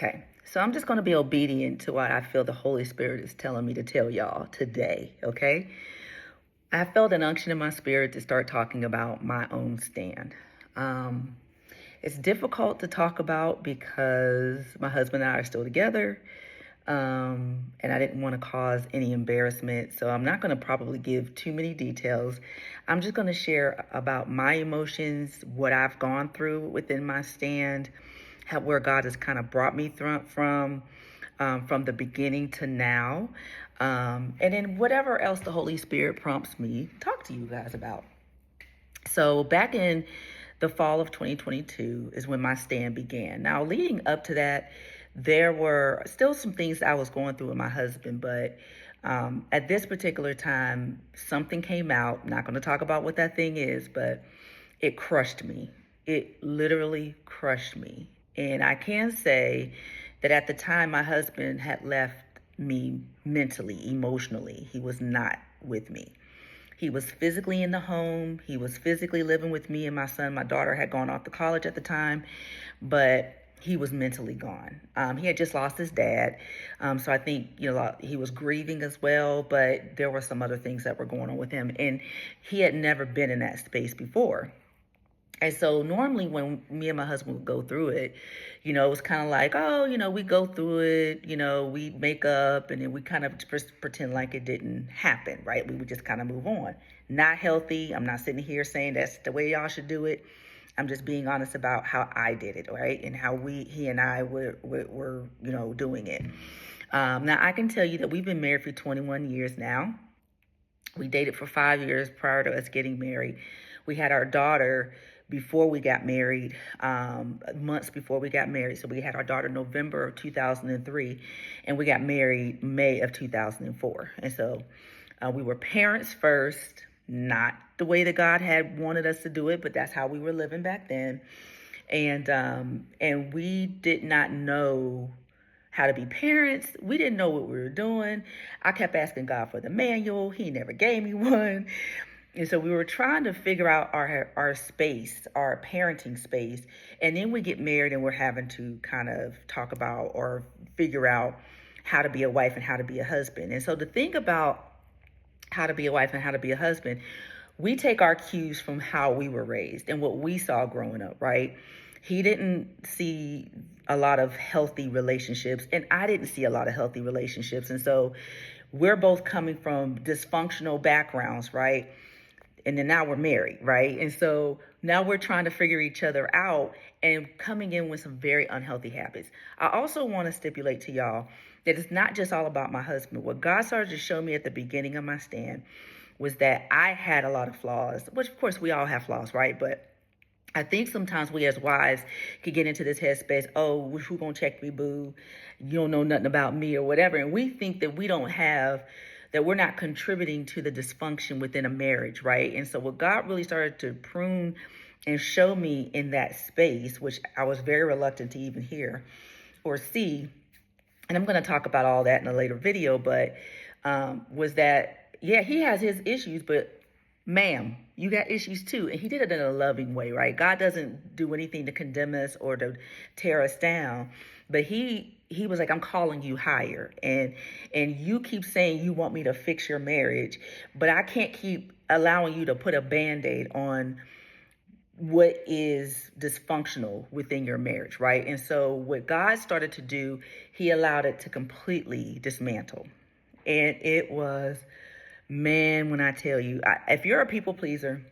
Okay, so I'm just going to be obedient to what I feel the Holy Spirit is telling me to tell y'all today, okay? I felt an unction in my spirit to start talking about my own stand. Um, it's difficult to talk about because my husband and I are still together, and I didn't want to cause any embarrassment, so I'm not going to probably give too many details. I'm just going to share about my emotions, what I've gone through within my stand, how where God has kind of brought me through from the beginning to now, and then whatever else the Holy Spirit prompts me talk to you guys about. So back in the fall of 2022 is when my stand began. Now, leading up to that, there were still some things I was going through with my husband, but at this particular time, something came out. I'm not going to talk about what that thing is, but it crushed me. It literally crushed me. And I can say that at the time, my husband had left me mentally, emotionally. He was not with me. He was physically in the home. He was physically living with me and my son. My daughter had gone off to college at the time, but he was mentally gone. He had just lost his dad. So I think, he was grieving as well, but there were some other things that were going on with him. And he had never been in that space before. And so normally when me and my husband would go through it, it was kind of like, oh, we go through it, we make up and then we kind of just pretend like it didn't happen, right? We would just kind of move on. Not healthy. I'm not sitting here saying that's the way y'all should do it. I'm just being honest about how I did it, right? And how he and I were doing it. Now, I can tell you that we've been married for 21 years now. We dated for 5 years prior to us getting married. We had our daughter before we got married, months before we got married. So we had our daughter November of 2003, and we got married May of 2004. And so we were parents first, not the way that God had wanted us to do it, but that's how we were living back then. And we did not know how to be parents. We didn't know what we were doing. I kept asking God for the manual. He never gave me one. And so we were trying to figure out our space, our parenting space. And then we get married and we're having to kind of talk about or figure out how to be a wife and how to be a husband. And so the thing about how to be a wife and how to be a husband, we take our cues from how we were raised and what we saw growing up, right? He didn't see a lot of healthy relationships, and I didn't see a lot of healthy relationships. And so we're both coming from dysfunctional backgrounds, right? And then now we're married, right? And so now we're trying to figure each other out and coming in with some very unhealthy habits. I also want to stipulate to y'all that it's not just all about my husband. What God started to show me at the beginning of my stand was that I had a lot of flaws, which of course we all have flaws, right? But I think sometimes we as wives could get into this headspace, oh, who gonna check me, boo? You don't know nothing about me or whatever. And we think that that we're not contributing to the dysfunction within a marriage, right? And so what God really started to prune and show me in that space, which I was very reluctant to even hear or see, and I'm gonna talk about all that in a later video, but was that, yeah, he has his issues, but ma'am, you got issues too. And he did it in a loving way, right? God doesn't do anything to condemn us or to tear us down. But he was like, I'm calling you higher. And you keep saying you want me to fix your marriage, but I can't keep allowing you to put a Band-Aid on what is dysfunctional within your marriage, right? And so what God started to do, he allowed it to completely dismantle. And it was, man, when I tell you, if you're a people pleaser,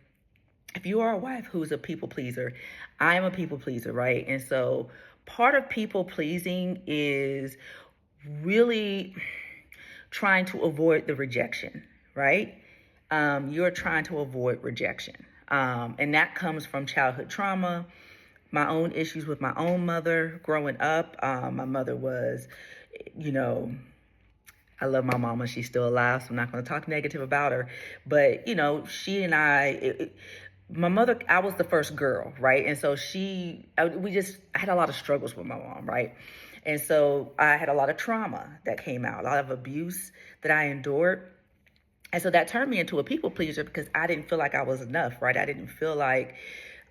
if you are a wife who's a people pleaser, I am a people pleaser, right? And so part of people pleasing is really trying to avoid the rejection, right? You're trying to avoid rejection. And that comes from childhood trauma, my own issues with my own mother growing up. My mother was, I love my mama. She's still alive, so I'm not going to talk negative about her. But, she and my mother, I was the first girl, right? And so I had a lot of struggles with my mom, right? And so I had a lot of trauma that came out, a lot of abuse that I endured. And so that turned me into a people pleaser because I didn't feel like I was enough, right? I didn't feel like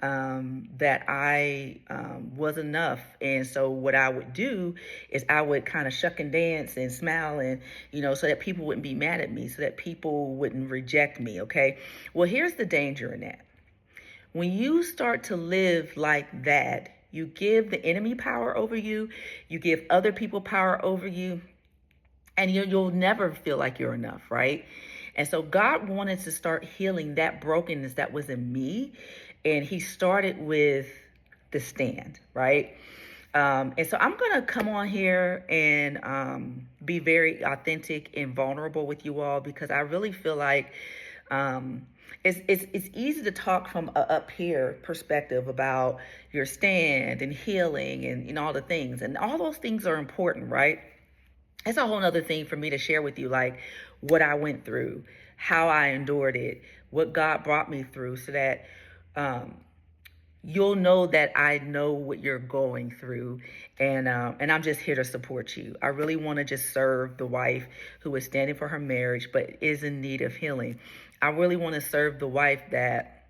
that I was enough. And so what I would do is I would kind of shuck and dance and smile and, so that people wouldn't be mad at me, so that people wouldn't reject me. Okay. Well, here's the danger in that. When you start to live like that, you give the enemy power over you, you give other people power over you, and you'll never feel like you're enough, right? And so God wanted to start healing that brokenness that was in me. And he started with the stand, right? And so I'm going to come on here and be very authentic and vulnerable with you all, because I really feel like it's easy to talk from a up here perspective about your stand and healing and all the things. And all those things are important, right? It's a whole nother thing for me to share with you, like what I went through, how I endured it, what God brought me through, so that you'll know that I know what you're going through, and I'm just here to support you. I really want to just serve the wife who is standing for her marriage but is in need of healing. I really want to serve the wife that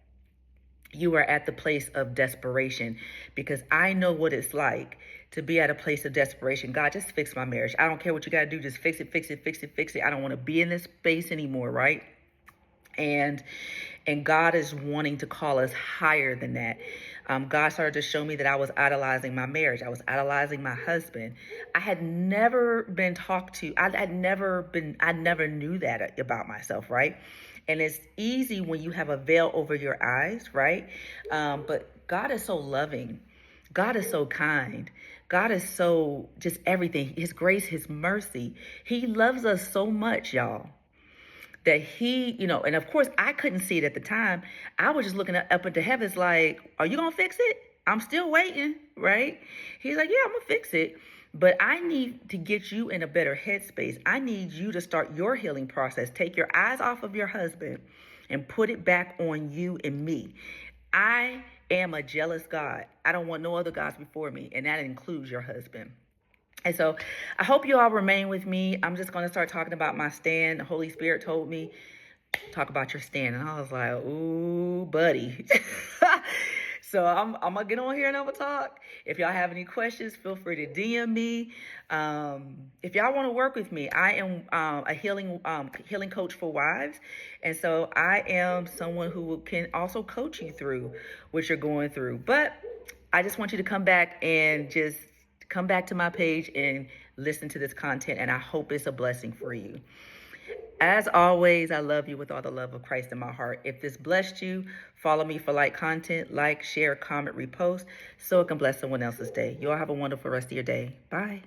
you are at the place of desperation, because I know what it's like to be at a place of desperation. God, just fix my marriage. I don't care what you got to do. Just fix it, fix it, fix it, fix it. I don't want to be in this space anymore, right? And God is wanting to call us higher than that. God started to show me that I was idolizing my marriage. I was idolizing my husband. I had never been talked to. I never knew that about myself, right? And it's easy when you have a veil over your eyes, right? But God is so loving. God is so kind. God is so just everything. His grace, his mercy. He loves us so much, y'all, that he, and of course I couldn't see it at the time. I was just looking up into heavens like, are you going to fix it? I'm still waiting, right? He's like, yeah, I'm going to fix it. But I need to get you in a better headspace. I need you to start your healing process. Take your eyes off of your husband and put it back on you and me. I am a jealous God. I don't want no other gods before me, and that includes your husband. And so I hope you all remain with me. I'm just going to start talking about my stand. The Holy Spirit told me, talk about your stand. And I was like, ooh, buddy. So I'm going to get on here and I'm going to talk. If y'all have any questions, feel free to DM me. If y'all want to work with me, I am a healing coach for wives. And so I am someone who can also coach you through what you're going through. But I just want you to come back to my page and listen to this content, and I hope it's a blessing for you. As always, I love you with all the love of Christ in my heart. If this blessed you, follow me for content, share, comment, repost, so it can bless someone else's day. You all have a wonderful rest of your day. Bye.